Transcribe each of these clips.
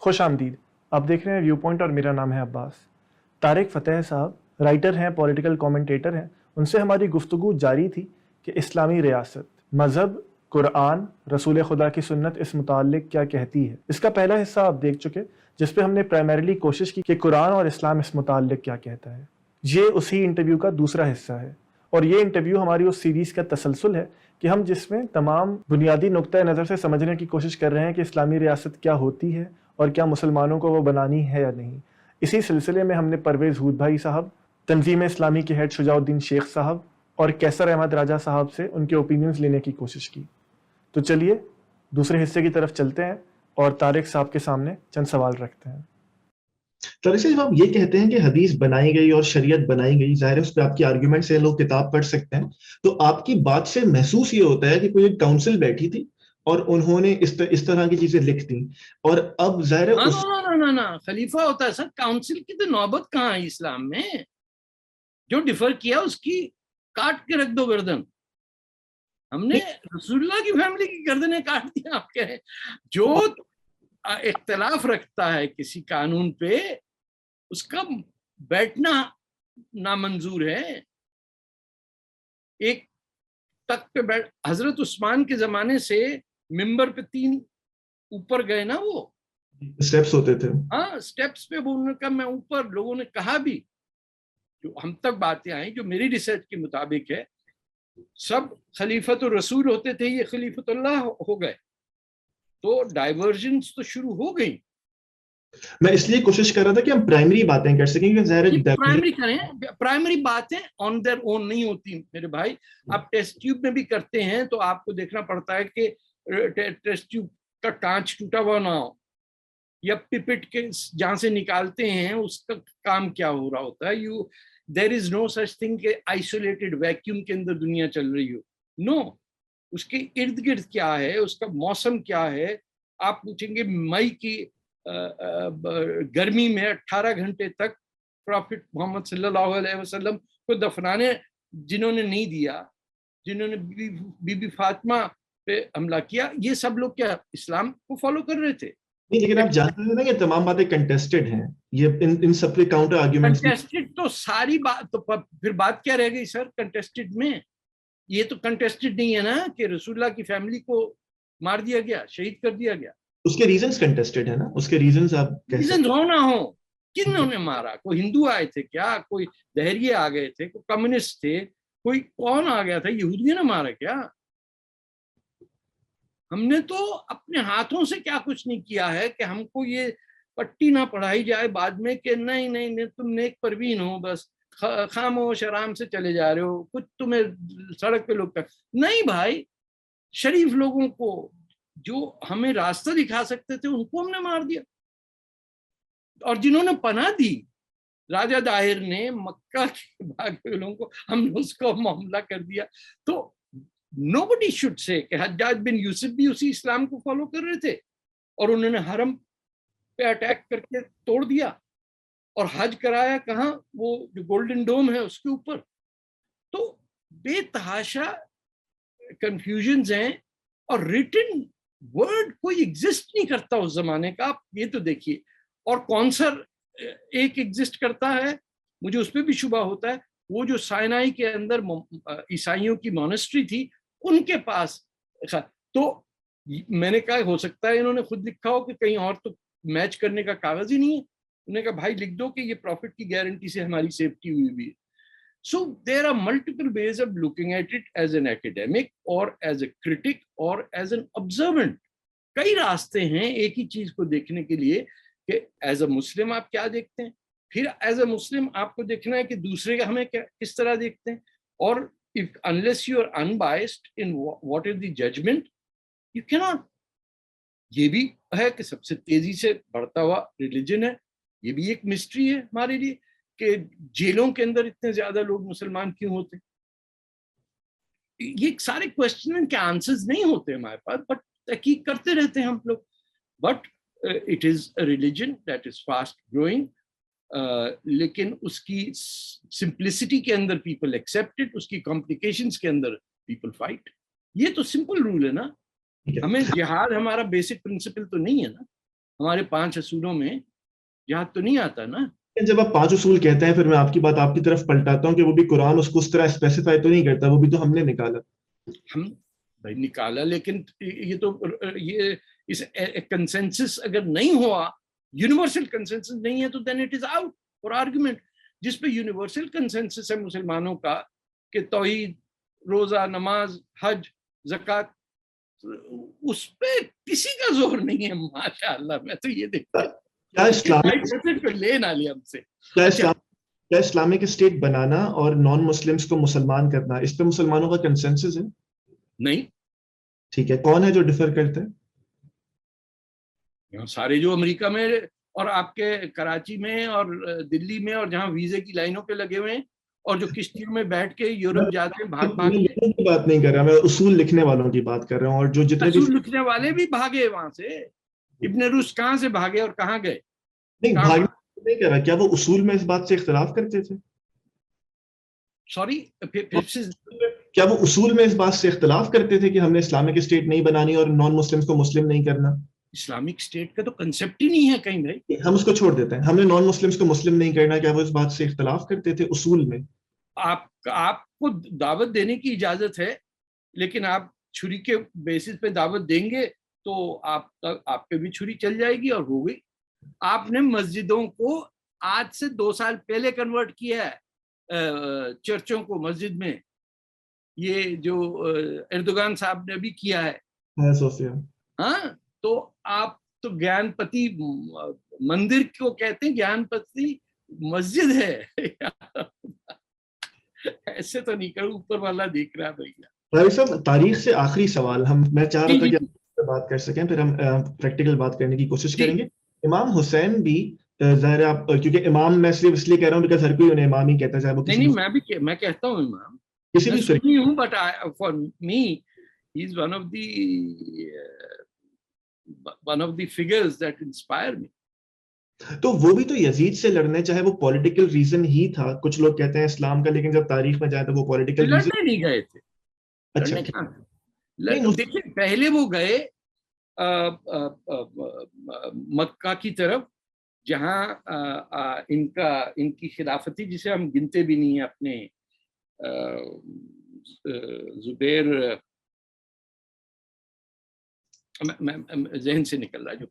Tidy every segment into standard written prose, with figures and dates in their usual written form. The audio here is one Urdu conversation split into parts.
خوش آمدید. آپ دیکھ رہے ہیں ویو پوائنٹ اور میرا نام ہے عباس. طارق فتح صاحب رائٹر ہیں، پولیٹیکل کومنٹیٹر ہیں. ان سے ہماری گفتگو جاری تھی کہ اسلامی ریاست، مذہب، قرآن، رسول خدا کی سنت اس متعلق کیا کہتی ہے. اس کا پہلا حصہ آپ دیکھ چکے جس پہ ہم نے پرائمریلی کوشش کی کہ قرآن اور اسلام اس متعلق کیا کہتا ہے. یہ اسی انٹرویو کا دوسرا حصہ ہے، اور یہ انٹرویو ہماری اس سیریز کا تسلسل ہے کہ ہم جس میں تمام بنیادی نقطۂ نظر سے سمجھنے کی کوشش کر رہے ہیں کہ اسلامی ریاست کیا ہوتی ہے اور کیا مسلمانوں کو وہ بنانی ہے یا نہیں. اسی سلسلے میں ہم نے پرویز ہود بھائی صاحب، تنظیم اسلامی کے ہیڈ شجاع الدین شیخ صاحب اور کیسر احمد راجہ صاحب سے ان کے اوپینینز لینے کی کوشش کی. تو چلیے دوسرے حصے کی طرف چلتے ہیں اور طارق صاحب کے سامنے چند سوال رکھتے ہیں. طارق صاحب، آپ یہ کہتے ہیں کہ حدیث بنائی گئی اور شریعت بنائی گئی، ظاہر ہے اس پہ آپ کی آرگیومنٹ سے لوگ کتاب پڑھ سکتے ہیں، تو آپ کی بات سے محسوس یہ ہوتا ہے کہ کوئی ایک کاؤنسل بیٹھی تھی اور انہوں نے اس طرح کی چیزیں لکھ دی، اور اب ظاہر ہے نا خلیفہ ہوتا ہے سر. کاؤنسل کی تو نوبت کہاں ہے اسلام میں؟ جو ڈیفر کیا اس کی کاٹ کے رکھ دو گردن. ہم نے رسول اللہ کی فیملی کی گردنیں کاٹ دیا. آپ کہے جو اختلاف رکھتا ہے کسی قانون پہ اس کا بیٹھنا نامنظور ہے. ایک تخت پہ بیٹھ، حضرت عثمان کے زمانے سے ممبر پہ 3 اوپر گئے نا، وہ سٹیپس ہوتے تھے. ہاں سٹیپس پہ وہ انہوں نے کہا میں اوپر. لوگوں نے کہا بھی، جو ہم تک باتیں آئیں جو میری ریسرچ کے مطابق ہے، سب خلیفۃ الرسول ہوتے تھے، یہ خلیفۃ اللہ ہو گئے. تو ڈائیورژنس تو شروع ہو گئی. میں اس لیے کوشش کر رہا تھا کہ ہم پرائمری باتیں کر سکیں کہ ظاہر ہے پرائمری کریں. پرائمری باتیں آن دیئر اون نہیں ہوتی میرے بھائی. آپ ٹیسٹ ٹیوب میں بھی کرتے ہیں تو آپ کو دیکھنا پڑتا ہے کہ ٹیسٹ ٹیوب کا کانچ ٹوٹا ہوا نہ ہو، یا پپٹ کے جہاں سے نکالتے ہیں اس کا کام کیا ہو رہا ہوتا ہے. دیر از نو سچ تھنگ کہ آئسولیٹڈ ویکیوم کے اندر دنیا چل رہی ہو. نو، اس کے ارد گرد کیا ہے، اس کا موسم کیا ہے. آپ پوچھیں گے مئی کی گرمی میں 18 گھنٹے تک پروفٹ محمد صلی اللہ علیہ وسلم کو دفنانے جنہوں نے نہیں دیا، جنہوں نے بی بی فاطمہ پہ حملہ کیا، یہ سب لوگ کیا اسلام کو فالو کر رہے تھے؟ نہیں، لیکن آپ جانتے ہیں نا کہ تمام باتیں کنٹیسٹڈ ہیں. یہ ان سب کے کاؤنٹر آرگیومنٹس کنٹیسٹڈ تو ساری بات، تو پھر بات کیا رہ گئی سر کنٹیسٹڈ میں؟ یہ تو کنٹیسٹڈ نہیں ہے نا کہ رسول اللہ کی فیملی کو مار دیا گیا، شہید کر دیا گیا. اس کے ریزنز کنٹیسٹڈ ہیں نا، اس کے ریزنز آپ ریزنز ہو نہ ہو. کنہوں نے مارا؟ کوئی ہندو آئے تھے کیا؟ کوئی دہریے آ گئے تھے؟ کوئی کمیونسٹ تھے؟ کوئی کون آ گیا تھا؟ یہودیوں نے مارا کیا؟ ہم نے تو اپنے ہاتھوں سے کیا کچھ نہیں کیا ہے کہ ہم کو یہ پٹی نہ پڑھائی جائے بعد میں کہ نہیں نہیں نہیں تم نیک پروین ہو، بس خاموش آرام سے چلے جا رہے ہو، کچھ تمہیں سڑک پہ لوگ نہیں. بھائی شریف لوگوں کو جو ہمیں راستہ دکھا سکتے تھے ان کو ہم نے مار دیا. اور جنہوں نے پناہ دی، راجہ داہر نے مکہ کے بھاگے لوگوں کو ہم نے اس کو معاملہ کر دیا. تو nobody should say کہ حجاج بن یوسف بھی اسی اسلام کو فالو کر رہے تھے اور انہوں نے حرم پہ اٹیک کر کے توڑ دیا اور حج کرایا کہاں؟ وہ جو گولڈن ڈوم ہے اس کے اوپر. تو بے تحاشا کنفیوژنز ہیں اور ریٹن ورڈ کوئی ایگزسٹ نہیں کرتا اس زمانے کا. آپ یہ تو دیکھیے. اور کونسر ایک ایگزسٹ کرتا ہے، مجھے اس پہ بھی شبہ ہوتا ہے. وہ جو سائنائی کے اندر عیسائیوں کی مونسٹری تھی ان کے پاس، تو میں نے کہا ہو سکتا ہے انہوں نے خود لکھا ہو کہ کہیں اور تو میچ کرنے کا کاغذ ہی نہیں ہے. انہوں نے کہا بھائی لکھ دو کہ یہ پروفٹ کی گارنٹی سے ہماری سیفٹی ہوئی بھی ہے. So there are multiple ways of looking at it as an academic or as a critic or as an observant. کئی راستے ہیں ایک ہی چیز کو دیکھنے کے لیے کہ ایز اے مسلم آپ کیا دیکھتے ہیں، پھر ایز اے مسلم آپ کو دیکھنا ہے کہ دوسرے کا ہمیں کس طرح دیکھتے ہیں. اور unless you are unbiased in what is the judgment, you cannot. یہ بھی ہے کہ سب سے تیزی سے بڑھتا ہوا ریلیجن ہے، یہ بھی ایک مسٹری ہے ہمارے لیے کہ جیلوں کے اندر اتنے زیادہ لوگ مسلمان کیوں ہوتے. یہ سارے کوشچن کے آنسرز نہیں ہوتے ہمارے پاس، بٹ تحقیق کرتے رہتے ہیں ہم لوگ. But it is a religion that is fast growing, لیکن اس کی سمپلسٹی کے اندر پیپل ایکسیپٹ اٹ، اس کی کمپلیکیشنز کے اندر پیپل فائٹ. یہ تو سمپل رول ہے نا. ہمیں جہاد ہمارا بیسک پرنسپل تو نہیں ہے نا. ہمارے 5 اصولوں میں جہاد تو نہیں آتا نا. جب آپ 5 اصول کہتے ہیں پھر میں آپ کی بات آپ کی طرف پلٹاتا ہوں کہ وہ بھی قرآن اس کو اس طرح اسپیسیفائی تو نہیں کرتا, وہ بھی تو ہم نے نکالا. ہم بھائی نکالا, لیکن یہ تو یہ اس کنسنسس اگر نہیں ہوا, یونیورسل کنسنسس نہیں ہے, تو then it is out for argument. جس پہ یونیورسل کنسنسس ہے مسلمانوں کا کہ توحید, روزہ, نماز, حج, زکوٰۃ, اس پہ کسی کا زور نہیں ہے ماشاء اللہ. میں تو یہ دیکھتا کیا اسلامک اسٹیٹ بنانا اور نان مسلمس کو مسلمان کرنا, اس پہ مسلمانوں کا کنسنسس ہے؟ نہیں. ٹھیک ہے, کون ہے جو ڈفر کرتے ہیں؟ سارے جو امریکہ میں اور آپ کے کراچی میں اور دلی میں اور جہاں ویزے کی لائنوں پہ لگے ہوئے ہیں اور جو کشتیوں میں بیٹھ کے یورپ جاتے ہیں بھاگ بھاگ کے. کی بات نہیں کر رہا میں, اصول لکھنے والوں کی بات کر رہا ہوں. اور جو جتنے بھی اصول لکھنے والے بھی بھاگے وہاں سے. ابن رشد کہاں سے بھاگے اور کہاں گئے؟ نہیں بھاگنے نہیں کر رہا, کیا وہ اصول میں اس بات سے اختلاف کرتے تھے؟ سوری, کیا وہ اصول میں اس بات سے اختلاف کرتے تھے کہ ہم نے اسلامک اسٹیٹ نہیں بنانی اور نان مسلمس کو مسلم نہیں کرنا؟ اسلامک اسٹیٹ کا تو کنسیپٹ ہی نہیں ہے کہیں بھائی. ہم اس کو چھوڑ دیتے ہیں, ہم نے نان مسلمس کو مسلم نہیں کرنا, کیا وہ اس بات سے اختلاف کرتے تھے اصول میں؟ آپ کو دعوت دینے کی اجازت ہے, لیکن آپ چھری کے بیسس پہ دعوت دیں گے تو آپ پہ بھی چھری چل جائے گی اور ہو گئی. آپ نے مسجدوں کو آج سے 2 سال پہلے کنورٹ کیا ہے چرچوں کو مسجد میں. یہ جو اردوغان صاحب نے بھی کیا ہے. ہاں, تو آپ تو گیان پتی مندر کو کہتے ہیں, گیان پتی مسجد ہے. ایسے تو نہیں کروں, اوپر والا دیکھ رہا بھیا. بھائی صاحب تاریخ سے آخری سوال میں چاہ رہا تھا کہ بات کر سکیں, پھر ہم پریکٹیکل بات کرنے کی کوشش کریں گے. امام حسین بھی ظاہر ہے, آپ کیونکہ امام میں صرف اس لیے کہہ رہا ہوں بیکاز ہر کوئی انہیں امام ہی کہتا ہے, چاہے وہ نہیں میں کہتا ہوں امام کسی بھی سنی ہوں, but for me he is one of the figures that inspire me. تو وہ بھی تو یزید سے لڑنے, چاہے وہ پولیٹیکل ریزن ہی تھا, کچھ لوگ کہتے ہیں اسلام کا, لیکن جب تاریخ میں جائے تو وہ پولیٹیکل ریزن لڑنے نہیں گئے تھے. اچھا دیکھیں پہلے وہ گئے مکہ کی طرف, جہاں ان کی خلافتی جسے ہم گنتے بھی نہیں ہیں اپنے زبیر, ذہن سے نکل رہا, جو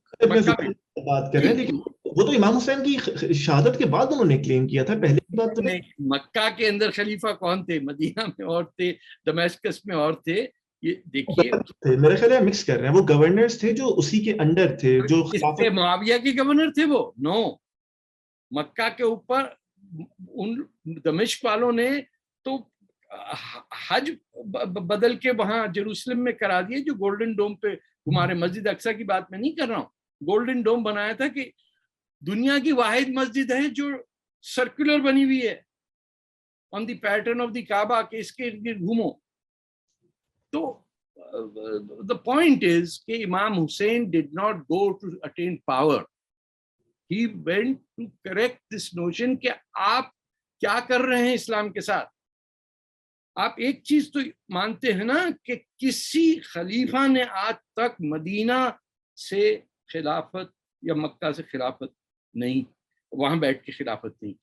بات کر رہے ہیں, لیکن وہ تو امام حسین کی شہادت کے بعد انہوں نے کلیم کیا تھا, پہلے کی بات تو نہیں. مکہ کے اندر خلیفہ کون تھے؟ مدینہ میں اور تھے, دمشقس میں اور تھے. یہ دیکھیے میرا خیال ہے مکس کر رہے ہیں, وہ گورنرز تھے جو اسی کے انڈر تھے, جو معاویہ کے گورنر تھے وہ. نو, مکہ کے اوپر ان دمشق والوں نے تو حج بدل کے وہاں جیروسلم میں کرا دیے, جو گولڈن ڈوم پہ تمہارے مسجد اقصی کی بات میں نہیں کر رہا ہوں. گولڈن ڈوم بنایا تھا کہ دنیا کی واحد مسجد ہے جو سرکولر بنی ہوئی ہے آن دی پیٹرن آف دی کعبہ, کہ اس کے ارد گرد گھومو. تو the point is کہ امام حسین did not go to attain power. He went to correct this notion کہ آپ کیا کر رہے ہیں اسلام کے ساتھ. آپ ایک چیز تو مانتے ہیں نا کہ کسی خلیفہ نے آج تک مدینہ سے خلافت یا مکہ سے خلافت نہیں, وہاں بیٹھ کے خلافت نہیں.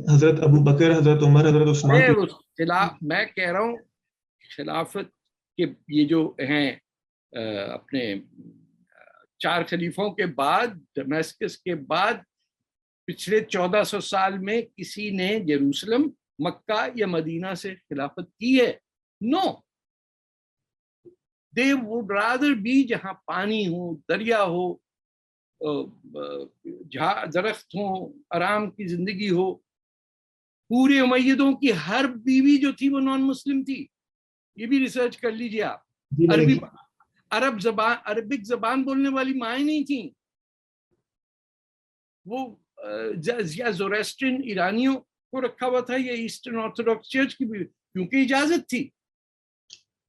حضرت ابو بکر, حضرت عمر, حضرت عثمان. میں کہہ رہا ہوں خلافت کے یہ جو ہیں اپنے 4 خلیفوں کے بعد, دمشقس کے بعد پچھلے 1400 سال میں کسی نے یروشلم, مکہ یا مدینہ سے خلافت کی ہے؟ نو. they would rather be جہاں پانی ہو, دریا ہو, جہاں درخت ہوں, آرام کی زندگی ہو. پورے امیدوں کی ہر بیوی جو تھی وہ نان مسلم تھی. یہ بھی ریسرچ کر لیجیے آپ. عربک زبان بولنے والی مائیں نہیں تھیں. وہ یا زوریسٹرین ایرانیوں کو رکھا ہوا تھا یا ایسٹرن آرتھوڈاکس چرچ کی بھی, کیونکہ اجازت تھی.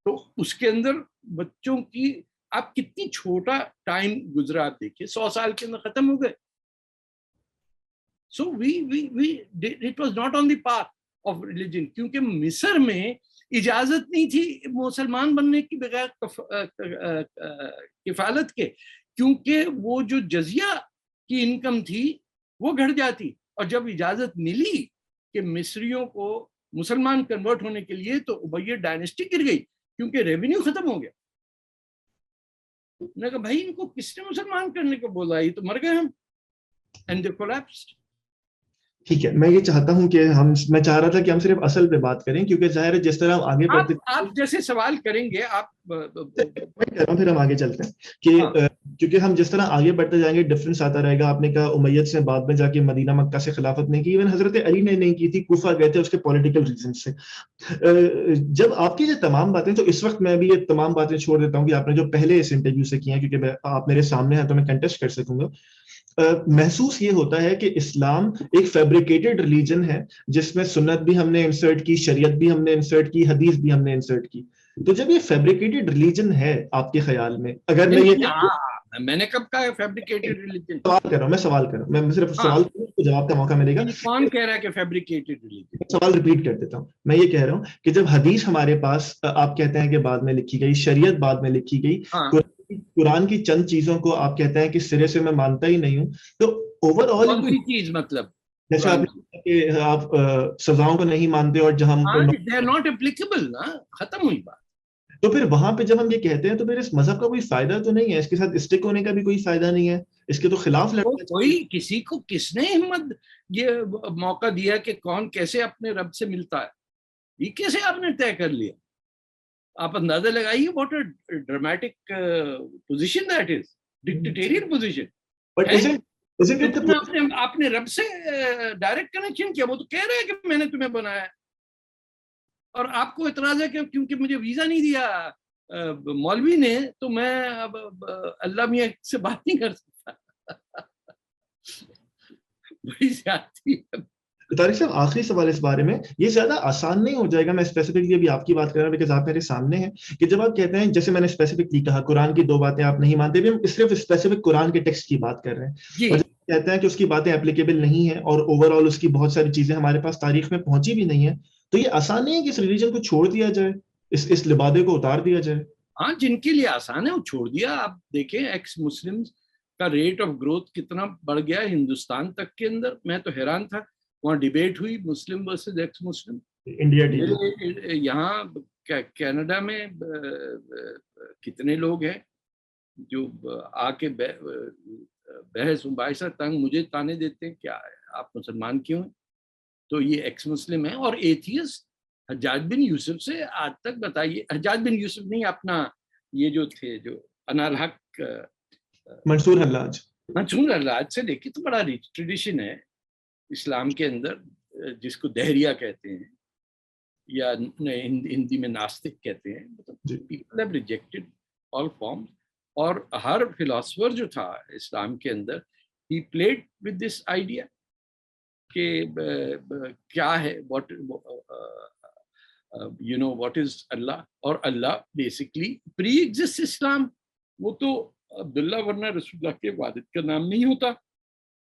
تو اس کے اندر بچوں کی, آپ کتنی چھوٹا ٹائم گزرا, آپ دیکھیے 100 سال کے اندر ختم ہو گئے. So it was not on the path of religion, کیونکہ مصر میں اجازت نہیں تھی مسلمان بننے کی بغیر کفالت کے, کیونکہ وہ جو جزیہ کی انکم تھی وہ گھٹ جاتی، اور جب اجازت ملی کہ مصریوں کو مسلمان کنورٹ ہونے کے لیے تو امیہ ڈائنیسٹی گر گئی کیونکہ ریونیو ختم ہو گیا. میں نے کہا بھائی ان کو کس نے مسلمان کرنے کو بولا، یہ تو مر گئے ہم. And they collapsed. ٹھیک ہے، میں یہ چاہتا ہوں کہ میں چاہ رہا تھا کہ ہم صرف اصل پہ بات کریں، کیونکہ ظاہر ہے جس طرح ہم آگے بڑھتے آپ جیسے سوال کریں گے آپ پھر ہم آگے چلتے ہیں کہ کیونکہ ہم جس طرح آگے بڑھتے جائیں گے ڈفرنس آتا رہے گا. آپ نے کہا امیت سے بعد میں جا کے مدینہ مکہ سے خلافت نہیں کی، ایون حضرت علی نے نہیں کی تھی، کوفہ گئے تھے اس کے پولیٹیکل ریزن سے. جب آپ کی یہ تمام باتیں، تو اس وقت میں بھی یہ تمام باتیں چھوڑ دیتا ہوں کہ آپ نے جو پہلے اس انٹرویو سے کی ہیں، کیونکہ آپ میرے سامنے ہیں تو میں کنٹیسٹ کر سکوں گا. محسوس یہ ہوتا ہے کہ اسلام ایک فیبریکیٹڈ ریلیجن ہے جس میں سنت بھی ہم نے انسرٹ کی، شریعت بھی ہم نے انسرٹ کی، حدیث بھی ہم نے انسرٹ کی. تو جب یہ فیبریکیٹڈ ریلیجن ہے آپ کے خیال میں، اگر میں نے کب کہا فیبریکیٹڈ ریلیجن؟ سوال کر رہا ہوں میں صرف سوال کو جواب کا موقع ملے گا. کون کہہ رہا ہے کہ فیبریکیٹڈ ریلیجن؟ سوال ریپیٹ کر دیتا ہوں. میں یہ کہہ رہا ہوں کہ جب حدیث ہمارے پاس آپ کہتے ہیں کہ بعد میں لکھی گئی، شریعت بعد میں لکھی گئی، قرآن کی چند چیزوں کو آپ کہتے ہیں کہ سرے سے میں مانتا ہی نہیں ہوں، تو اوور آل چیز مطلب جیسے آپ سزاؤں کو نہیں مانتے اور جہاں ناٹ اپلیکیبل نا، ختم ہوئی بات. تو پھر وہاں پہ جب ہم یہ کہتے ہیں تو پھر اس مذہب کا کوئی فائدہ تو نہیں ہے، اس کے ساتھ اسٹک ہونے کا بھی کوئی فائدہ نہیں ہے، اس کے تو خلاف کوئی کسی کو کس نے ہمت یہ موقع دیا کہ کون کیسے اپنے رب سے ملتا ہے، یہ کیسے آپ نے طے کر لیا؟ آپ اندازہ لگائیے what a dramatic position that is, dictatorian position. آپ نے رب سے ڈائریکٹ کنیکشن کیا، وہ تو کہہ رہے ہیں کہ میں نے تمہیں بنایا، اور آپ کو اعتراض ہے کہ کیونکہ مجھے ویزا نہیں دیا مولوی نے تو میں اب اللہ میاں سے بات نہیں کر سکتا. بڑی زیادتی ہے. طارق صاحب آخری سوال اس بارے میں، یہ زیادہ آسان نہیں ہو جائے گا، میں اسپیسیفکلی ابھی آپ کی بات کر رہا ہوں بیکاز آپ میرے سامنے ہیں، کہ جب آپ کہتے ہیں جیسے میں نے اسپیسیفکلی کہا قرآن کی 2 باتیں آپ نہیں مانتے، ہم صرف اسپیسیفک قرآن کے ٹیکسٹ کی بات کر رہے ہیں، اور جب کہتے ہیں کہ اس کی باتیں اپلیکیبل نہیں ہیں اور اوور آل اس کی بہت ساری چیزیں ہمارے پاس تاریخ میں پہنچی بھی نہیں ہیں، تو یہ آسان نہیں ہے کہ اس ریلیجن کو چھوڑ دیا جائے، اس لبادے کو اتار دیا جائے. ہاں جن کے لیے آسان ہے وہ چھوڑ دیا. آپ دیکھیں ایکس مسلم کا ریٹ آف گروتھ کتنا بڑھ گیا ہندوستان تک کے اندر. میں تو حیران تھا، وہاں ڈیبیٹ ہوئی مسلم ورسز ایکس مسلم. انڈیا یہاں کینیڈا میں کتنے لوگ ہیں جو آ کے بحث مباحثہ تنگ مجھے تانے دیتے ہیں کیا آپ مسلمان کیوں ہیں؟ تو یہ ایکس مسلم ہیں. اور ایتھیسٹ حجاج بن یوسف سے آج تک بتائیے، حجاج بن یوسف نہیں، اپنا یہ جو تھے جو انالحق منصور حلاج سے لے کے تو بڑا ریچ ٹریڈیشن ہے اسلام کے اندر، جس کو دہریہ کہتے ہیں یا ہندی میں ناستک کہتے ہیں. People have rejected all forms. اور ہر فلاسفر جو تھا اسلام کے اندر ہی پلیڈ ود دس آئیڈیا کہ کیا ہے what you know what is Allah. اور اللہ بیسکلی پری ایگزسٹ اسلام. وہ تو عبداللہ ورنہ رسول اللہ کے والد کا نام نہیں ہوتا.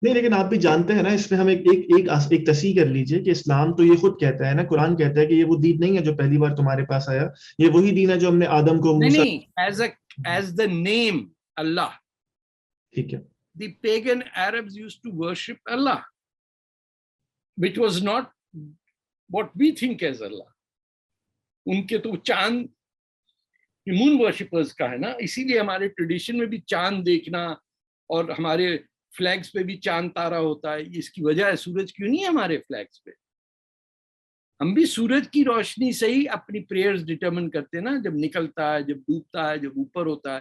نہیں، لیکن آپ بھی جانتے ہیں نا، اس میں ہم ایک تصحیح کر لیجئے کہ اسلام تو یہ خود کہتا ہے نا، قرآن کہتا ہے کہ یہ وہ دین نہیں ہے جو پہلی بار تمہارے پاس آیا، یہ وہی دین ہے جو ہم نے آدم کو ایز the name Allah. ٹھیک ہے. The pagan Arabs used to worship Allah, which was not what we think as Allah. ان کے تو چاند مون ورشپرز کا ہے نا، اسی لیے ہمارے ٹریڈیشن میں بھی چاند دیکھنا اور ہمارے فلیگز پہ بھی چاند تارا ہوتا ہے. اس کی وجہ ہے سورج کیوں نہیں ہے ہمارے فلیگز پہ. ہم بھی سورج کی روشنی سے ہی اپنی پریئرز ڈٹرمن کرتے ہیں نا، جب نکلتا ہے، جب ڈوبتا ہے، جب اوپر ہوتا ہے.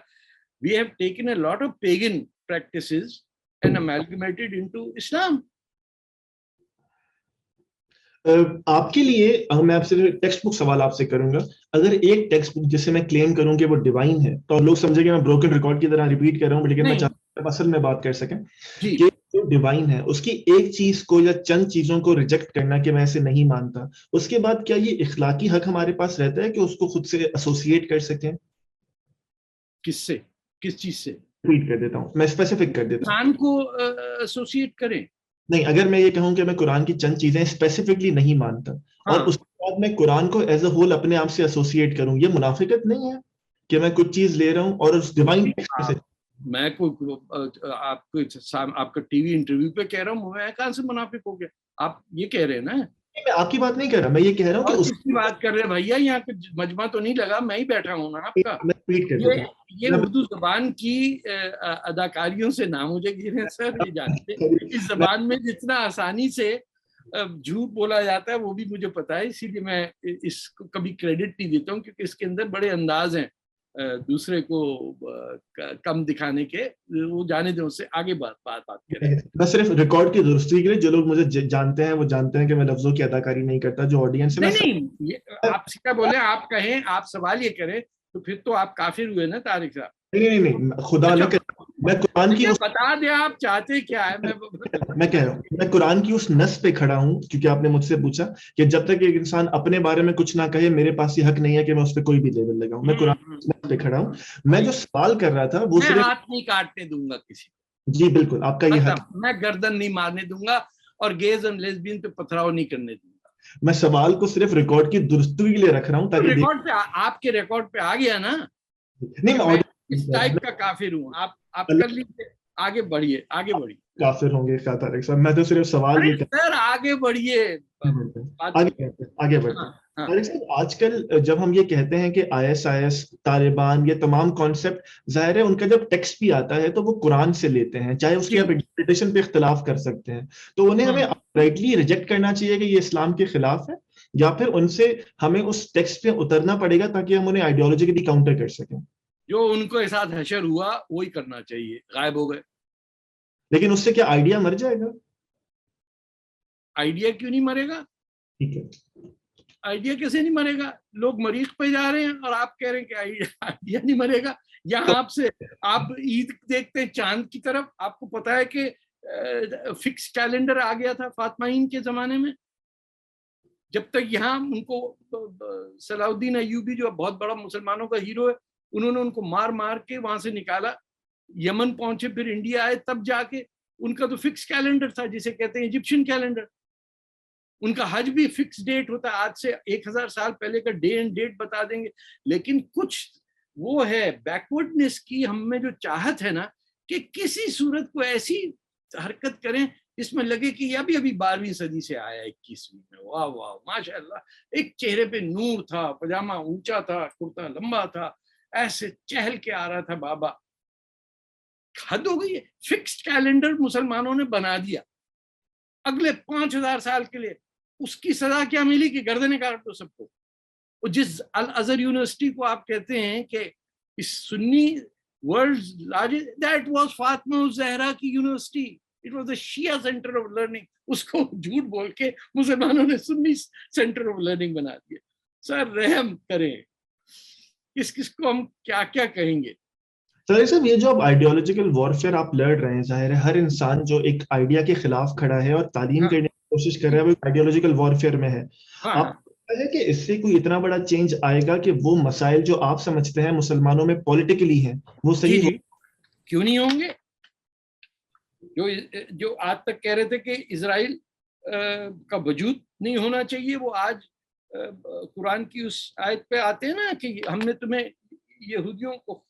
We have taken a lot of pagan practices and amalgamated into Islam. آپ کے لیے میں آپ سے ٹیکسٹ بک سوال آپ سے کروں گا. اگر ایک ٹیکسٹ بک جسے میں کلیم کروں کہ وہ ڈیوائن ہے تو لوگ سمجھے کہ میں بروکن ریکارڈ کی طرح ریپیٹ کر رہا ہوں، لیکن میں چاہتا ہوں اصل میں بات کر سکیں کہ جو ڈیوائن ہے اس کی ایک چیز کو یا چند چیزوں کو ریجیکٹ کرنا کہ میں اسے نہیں مانتا، اس کے بعد کیا یہ اخلاقی حق ہمارے پاس رہتا ہے کہ اس کو خود سے ایسوسیٹ کر سکیں؟ کس سے؟ کس چیز سے؟ ریپیٹ کر دیتا ہوں، میں اسپیسیفک کر دیتا ہوں. قرآن کو ایسوسیٹ کریں. نہیں، اگر میں یہ کہوں کہ میں قرآن کی چند چیزیں اسپیسیفکلی نہیں مانتا اور اس کے بعد میں قرآن کو ایز اے ہول اپنے آپ سے ایسوسیٹ کروں، یہ منافقت نہیں ہے کہ میں کچھ چیز لے رہا ہوں اور اس ڈیوائن میں آپ کا ٹی وی انٹرویو پہ کہہ رہا ہوں میں کہاں سے منافق ہو گیا؟ آپ یہ کہہ رہے ہیں نا. میں آپ کی بات نہیں کر رہا, میں یہ کہہ رہا ہوں کہ اور کس کی بات کر رہے ہیں بھیا؟ یہاں پہ مجمع تو نہیں لگا, میں ہی بیٹھا ہوں نا آپ کا. یہ اردو زبان کی اداکاریوں سے نہ مجھے گرے سر, یہ جانتے اس زبان میں جتنا آسانی سے جھوٹ بولا جاتا ہے وہ بھی مجھے پتا ہے, اسی لیے میں اس کو کبھی کریڈٹ نہیں دیتا ہوں, کیونکہ اس کے اندر بڑے انداز ہیں دوسرے کو کم دکھانے کے. وہ جانے دیں, اس سے آگے بات کریں. بس صرف ریکارڈ کی درستی کے لیے, جو لوگ مجھے جانتے ہیں وہ جانتے ہیں کہ میں لفظوں کی اداکاری نہیں کرتا. جو آڈینس ہے نہیں, آپ سے کیا بولیں, آپ کہیں, آپ سوال یہ کریں تو پھر تو آپ کافر ہوئے نا طارق صاحب. نہیں, خدا نہ کرے. میں قرآن کی بتا دیں آپ چاہتے کیا ہے. میں کہہ رہا ہوں, میں قرآن کی اس نص پہ کھڑا ہوں, کیونکہ آپ نے مجھ سے پوچھا کہ جب تک ایک انسان اپنے بارے میں کچھ نہ کہے میرے پاس یہ حق نہیں ہے کہ میں اس پہ کوئی بھی لیبل لگاؤں. میں قرآن کی اس نص پہ کھڑا ہوں. میں جو سوال کر رہا تھا وہ میں صرف ہاتھ نہیں کاٹنے دوں گا کسی کو. جی بالکل, آپ کا یہ حق. میں گردن نہیں مارنے دوں گا اور گیز اور لیسبین پہ پتھراؤ نہیں کرنے دوں گا. میں سوال کو صرف ریکارڈ کی درستگی کے لیے رکھ رہا ہوں تاکہ ریکارڈ پہ, آپ کے ریکارڈ پہ آ گیا نا. نہیں, میں اس ٹائپ کا کافر ہوں. آپ کر لیجیے, آگے بڑھیے. کافر ہوں گے کیا طارق صاحب؟ میں تو صرف سوال یہ سر آگے بڑھیے, آگے بڑھتے ہیں. طارق صاحب, آج کل جب ہم یہ کہتے ہیں کہ IS طالبان, یہ تمام کانسیپٹ ظاہر ہے ان کا جب ٹیکسٹ بھی آتا ہے تو وہ قرآن سے لیتے ہیں, چاہے اس کی آپ انٹرپریٹیشن پہ اختلاف کر سکتے ہیں, تو انہیں ہمیں رائٹلی ریجیکٹ کرنا چاہیے کہ یہ اسلام کے خلاف ہے, یا پھر ان سے ہمیں اس ٹیکسٹ پہ اترنا پڑے گا تاکہ ہم انہیں آئیڈیالوجیکلی کاؤنٹر کر سکیں؟ جو ان کو ساتھ حشر ہوا وہی کرنا چاہیے. غائب ہو گئے, لیکن اس سے کیا آئیڈیا مر جائے گا؟ آئیڈیا کیوں نہیں مرے گا؟ ٹھیک ہے, آئیڈیا کیسے نہیں مرے گا؟ لوگ مریخ پہ جا رہے ہیں اور آپ کہہ رہے ہیں کہ آئیڈیا نہیں مرے گا. یہاں آپ عید دیکھتے ہیں چاند کی طرف, آپ کو پتا ہے کہ فکس کیلنڈر آ گیا تھا فاطمین کے زمانے میں. جب تک یہاں ان کو صلاح الدین ایوبی جو بہت بڑا مسلمانوں کا ہیرو ہے, انہوں نے ان کو مار کے وہاں سے نکالا, یمن پہنچے, پھر انڈیا آئے, تب جا کے ان کا تو فکس کیلنڈر تھا جسے کہتے ہیں ایجپشن کیلنڈر. ان کا حج بھی فکس ڈیٹ ہوتا ہے, آج سے 1000 سال پہلے کا ڈے اینڈ ڈیٹ بتا دیں گے. لیکن کچھ وہ ہے بیکورڈنس کی ہم میں جو چاہت ہے نا, کہ کسی صورت کو ایسی حرکت کریں جس میں لگے کہ یہ ابھی 12ویں صدی سے آیا 21ویں میں. واہ واہ ماشاء اللہ, ایک چہرے پہ نور تھا, پاجامہ اونچا تھا, کرتا لمبا تھا, ایسے چہل کے آ رہا تھا بابا. حد ہو گئی ہے. فکسڈ کیلنڈر مسلمانوں نے بنا دیا اگلے 5000 سال کے لیے. اس کی سزا کیا ملی کہ گردنیں کاٹ دو سب کو. جس الازہر یونیورسٹی کو آپ کہتے ہیں کہ اس Sunni world largest, that was Fatima Al-Zahra کی university. It was a Shia centre of learning. اس کو جھوٹ بول کے مسلمانوں نے سنی سینٹر آف لرننگ بنا دیا. سر رحم کریں, کس کو ہم کیا کیا کہیں گے. طارق صاحب, یہ جو اب آئیڈیالوجیکل وارفیئر آپ لڑ رہے ہیں, ظاہر ہے ہر انسان جو ایک آئیڈیا کے خلاف کھڑا ہے اور تعلیم کرنے کی کوشش کر رہا ہے وہ آئیڈیالوجیکل وارفیئر میں ہے. آپ ہے کہ اس سے کوئی اتنا بڑا چینج آئے گا کہ وہ مسائل جو آپ سمجھتے ہیں مسلمانوں میں پولیٹیکلی ہیں وہ صحیح جی کیوں نہیں ہوں گے؟ جو آج تک کہہ رہے تھے کہ اسرائیل کا وجود نہیں ہونا چاہیے, وہ آج قرآن کی اس آیت پہ آتے ہیں نا کہ ہم نے تمہیں یہودیوں کو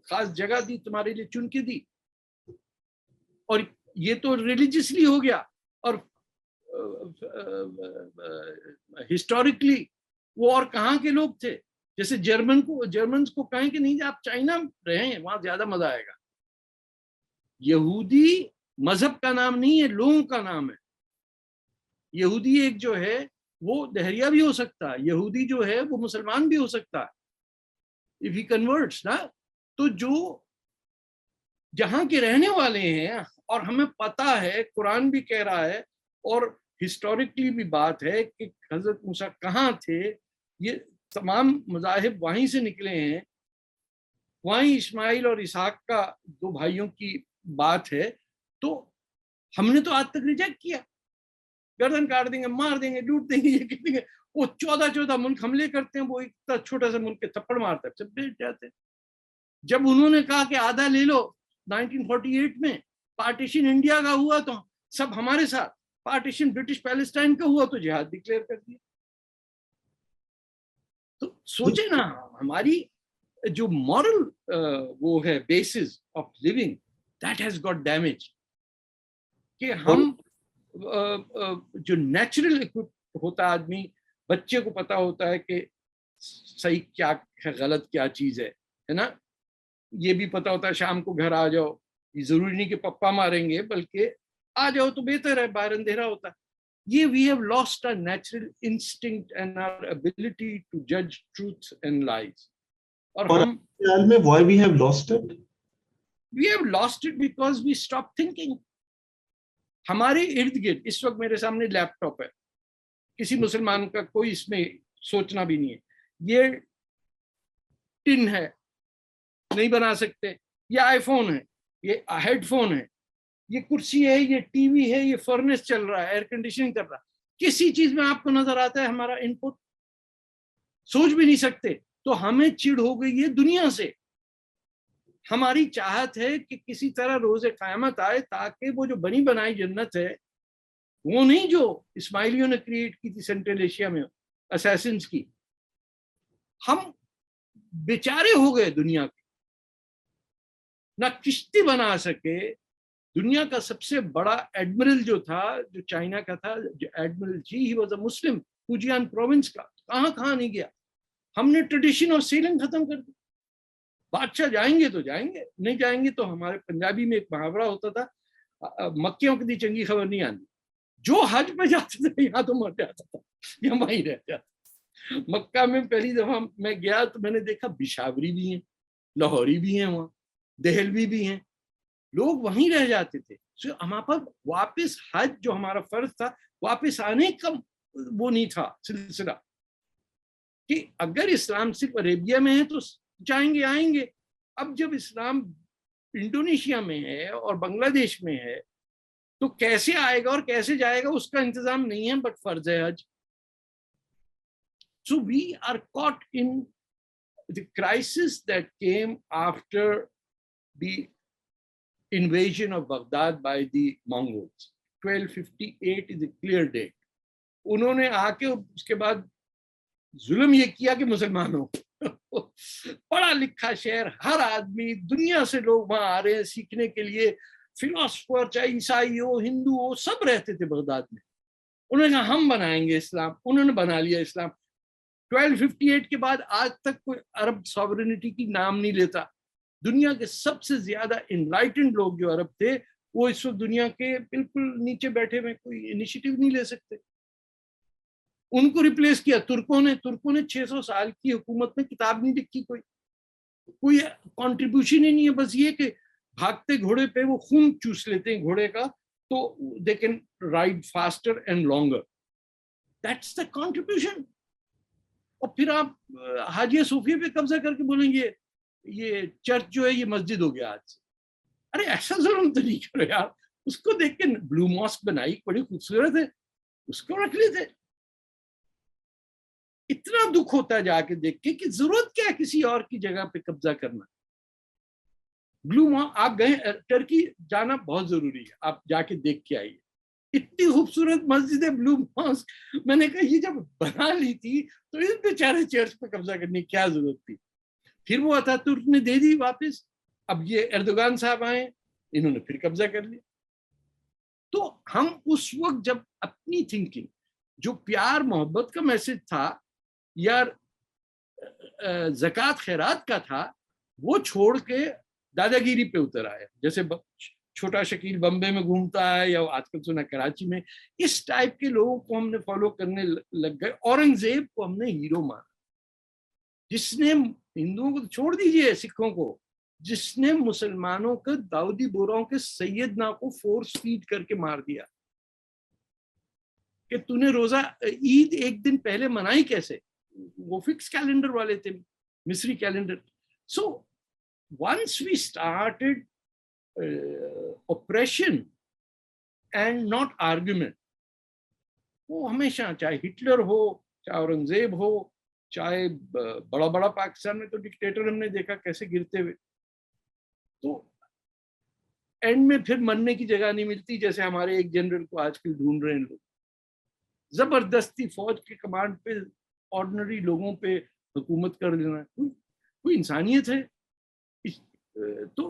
خاص جگہ دی, تمہارے لیے چن کے دی. اور یہ تو ریلیجیسلی ہو گیا, اور ہسٹوریکلی وہ اور کہاں کے لوگ تھے. جیسے جرمنز کو کہیں کہ نہیں آپ چائنا رہیں, وہاں زیادہ مزہ آئے گا. یہودی مذہب کا نام نہیں ہے, لوگوں کا نام ہے. یہودی ایک جو ہے وہ دہریہ بھی ہو سکتا ہے, یہودی جو ہے وہ مسلمان بھی ہو سکتا ہے if he converts نا. تو جو جہاں کے رہنے والے ہیں, اور ہمیں پتا ہے قرآن بھی کہہ رہا ہے اور ہسٹوریکلی بھی بات ہے کہ حضرت موسیٰ کہاں تھے, یہ تمام مذاہب وہیں سے نکلے ہیں, وہیں اسماعیل اور اسحاق کا 2 بھائیوں کی بات ہے. تو ہم نے تو آج تک ریجیکٹ کیا, گردن کاٹ دیں گے, مار دیں گے, لوٹ دیں گے, یہ کہہ دیں گے. وہ 14 ملک حملے کرتے ہیں, وہ ایک چھوٹا سا ملک کے تھپڑ مارتا ہے, سب بیٹھ جاتے ہیں. جب انہوں نے کہا کہ آدھا لے لو 1948 میں, پارٹیشن انڈیا کا ہوا تو سب ہمارے ساتھ, پارٹیشن برٹش پیلسٹائن کا ہوا تو جہاد ڈکلیئر کر دیا. تو سوچے نا, ہماری جو مورل وہ ہے basis of living that has got damage. کہ ہم جو نیچرل اکوپ ہوتا ہے آدمی, بچے کو پتا ہوتا ہے کہ صحیح کیا ہے غلط کیا چیز ہے نا, یہ بھی پتا ہوتا ہے شام کو گھر آ جاؤ, یہ ضروری نہیں کہ پپا ماریں گے بلکہ آ جاؤ تو بہتر ہے, باہر اندھیرا ہوتا ہے. یہ we have lost our natural instinct and our ability to judge truth and lies. اور ہم خیال میں why we have lost it? we have lost it because we stopped thinking. ہمارے ارد گرد اس وقت میرے سامنے لیپ ٹاپ ہے, کسی مسلمان کا کوئی اس میں سوچنا بھی نہیں ہے, یہ ٹن ہے نہیں بنا سکتے, یہ آئی فون ہے, یہ ہیڈ فون ہے, یہ کرسی ہے, یہ ٹی وی ہے, یہ فرنس چل رہا ہے, ایئر کنڈیشننگ کر رہا ہے. کسی چیز میں آپ کو نظر آتا ہے ہمارا ان پٹ؟ سوچ بھی نہیں سکتے. تو ہمیں چڑ ہو گئی ہے دنیا سے. ہماری چاہت ہے کہ کسی طرح روز قیامت آئے تاکہ وہ جو بنی بنائی جنت ہے, وہ نہیں جو اسماعیلیوں نے کریٹ کی تھی سینٹرل ایشیا میں اسیسنز کی. ہم بیچارے ہو گئے دنیا کے, نہ کشتی بنا سکے. دنیا کا سب سے بڑا ایڈمرل جو تھا, جو چائنا کا تھا, جو ایڈمرل جی, he was a Muslim, Fujian province کا, کہاں نہیں گیا. ہم نے ٹریڈیشن آف سیلنگ ختم کر دی. بادشاہ جائیں گے تو جائیں گے, نہیں جائیں گے تو ہمارے پنجابی میں ایک محاورہ ہوتا تھا, مکیوں کی چنگی خبر نہیں آتی. جو حج پہ جاتے تھے یہاں تو مر جاتا تھا, یہاں ہی رہ جاتا. مکہ میں پہلی دفعہ میں گیا تو میں نے دیکھا بشاوری بھی ہیں, لاہوری بھی ہیں, وہاں دہلوی بھی ہیں, لوگ وہیں رہ جاتے تھے. ہمارے پاس واپس حج جو ہمارا فرض تھا واپس آنے کا وہ نہیں تھا سلسلہ, کہ اگر اسلام صرف عربیہ میں ہے تو جائیں گے آئیں گے. اب جب اسلام انڈونیشیا میں ہے اور بنگلہ دیش میں ہے تو کیسے آئے گا اور کیسے جائے گا اس کا انتظام نہیں ہے, بٹ فرض ہے حج. So we are caught in the crisis that came after the invasion of Baghdad by the Mongols. 1258 is a clear date. انہوں نے آ کے اس کے بعد ظلم یہ کیا کہ مسلمانوں پڑھا لکھا شہر, ہر آدمی دنیا سے لوگ وہاں آ رہے ہیں سیکھنے کے لیے, فلاسفر چاہے عیسائی ہو ہندو ہو سب رہتے تھے بغداد میں. انہوں نے کہا ہم بنائیں گے اسلام, انہوں نے بنا لیا اسلام. 1258 کے بعد آج تک کوئی عرب ساورنٹی کی نام نہیں لیتا. دنیا کے سب سے زیادہ انلائٹنڈ لوگ جو عرب تھے وہ اس وقت دنیا کے بالکل نیچے بیٹھے ہوئے, کوئی انیشیٹو نہیں لے سکتے. ان کو ریپلیس کیا ترکوں نے. 600 سال کی حکومت میں کتاب نہیں لکھی, کوئی کنٹریبیوشن ہی نہیں ہے. بس یہ کہ بھاگتے گھوڑے پہ وہ خون چوس لیتے ہیں گھوڑے کا, تو they can ride faster and longer. That's the contribution. اور پھر آپ حاجیہ صوفیہ پہ قبضہ کر کے بولیں گے یہ چرچ جو ہے یہ مسجد ہو گیا آج سے. ارے ایسا ظلم تو نہیں کرو یار. اس کو دیکھ کے بلو ماسک بنائی, بڑی خوبصورت ہے, اس کو رکھ لیتے. اتنا دکھ ہوتا ہے جا کے دیکھ کے کہ ضرورت کیا ہے کسی اور کی جگہ پہ قبضہ کرنا. بلو ماسک آپ گئے ٹرکی, جانا بہت ضروری ہے, آپ جا کے دیکھ کے آئیے. اتنی خوبصورت مسجد ہے بلو ماسک. میں نے کہا یہ جب بنا لی تھی تو اس بیچارے چرچ پہ قبضہ کرنے کی کیا ضرورت تھی. پھر وہ آتا ترک نے دے دی واپس. اب یہ ایردوغان صاحب آئے, انہوں نے پھر قبضہ کر لیا. تو ہم اس وقت جب اپنی تھنکنگ جو پیار محبت کا میسج تھا یا زکوٰۃ خیرات کا تھا وہ چھوڑ کے دادا گیری پہ اتر آیا. جیسے چھوٹا شکیل بمبے میں گھومتا ہے یا آج کل سنا کراچی میں, اس ٹائپ کے لوگوں کو ہم نے فالو کرنے لگ گئے. اورنگزیب کو ہم نے ہیرو مانا, جس نے ہندوؤں کو چھوڑ دیجئے, سکھوں کو, جس نے مسلمانوں کے داؤدی بوراؤں کے سیدنا کو فورس فیڈ کر کے مار دیا کہ تو نے روزہ عید ایک دن پہلے منائی کیسے. وہ فکس کیلنڈر والے تھے, مصری calendar. So once we started oppression and not argument, وہ ہمیشہ چاہے ہٹلر ہو, چاہے اورنگزیب ہو, چاہے بڑا پاکستان میں تو ڈکٹیٹر ہم نے دیکھا کیسے گرتے ہوئے. تو اینڈ میں پھر مرنے کی جگہ نہیں ملتی, جیسے ہمارے ایک جنرل کو آج کل ڈھونڈ رہے ہیں لوگ, زبردستی فوج کے کمانڈ پہ آرڈنری لوگوں پہ حکومت کر دینا. کوئی انسانیت ہے؟ تو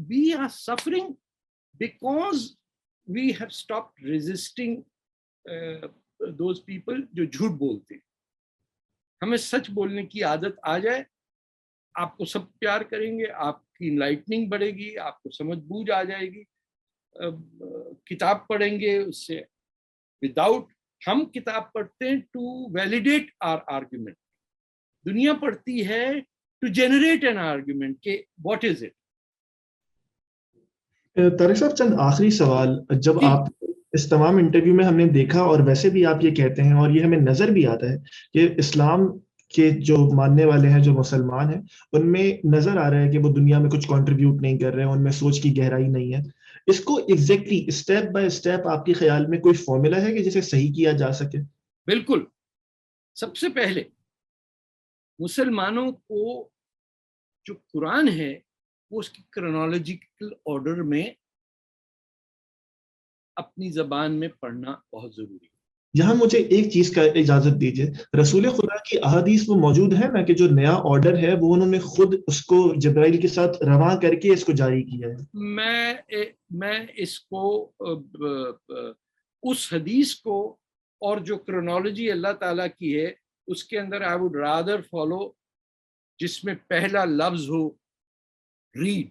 we are suffering because we have stopped resisting those people جو جھوٹ بولتے ہیں. ہمیں سچ بولنے کی عادت آ جائے, آپ کو سب پیار کریں گے, آپ کی انلائٹننگ بڑھے گی, آپ کو سمجھ بوجھ آ جائے گی. کتاب پڑھیں گے اس سے, وداؤٹ, ہم کتاب پڑھتے ہیں ٹو ویلیڈیٹ آر آرگیومنٹ, دنیا پڑھتی ہے ٹو جنریٹ این آرگیومنٹ کہ واٹ از اٹ. طارق صاحب چند آخری سوال, جب جی. آپ اس تمام انٹرویو میں ہم نے دیکھا, اور ویسے بھی آپ یہ کہتے ہیں اور یہ ہمیں نظر بھی آتا ہے کہ اسلام کے جو ماننے والے ہیں, جو مسلمان ہیں, ان میں نظر آ رہا ہے کہ وہ دنیا میں کچھ کنٹریبیوٹ نہیں کر رہے ہیں, ان میں سوچ کی گہرائی نہیں ہے. اس کو ایگزیکٹلی اسٹیپ بائی اسٹیپ آپ کے خیال میں کوئی فارمولا ہے کہ جسے صحیح کیا جا سکے؟ بالکل. سب سے پہلے مسلمانوں کو جو قرآن ہے وہ اس کی کرونالوجیکل آرڈر میں اپنی زبان میں پڑھنا بہت ضروری ہے. یہاں مجھے ایک چیز کا اجازت دیجیے, رسول خدا کی احادیث وہ موجود ہے نا کہ جو نیا آرڈر ہے وہ انہوں نے خود اس کو جبرائیل کے ساتھ رواں کر کے اس کو جاری کیا ہے. میں اس کو اس حدیث کو اور جو کرونالوجی اللہ تعالیٰ کی ہے اس کے اندر I would rather follow جس میں پہلا لفظ ہو ریڈ,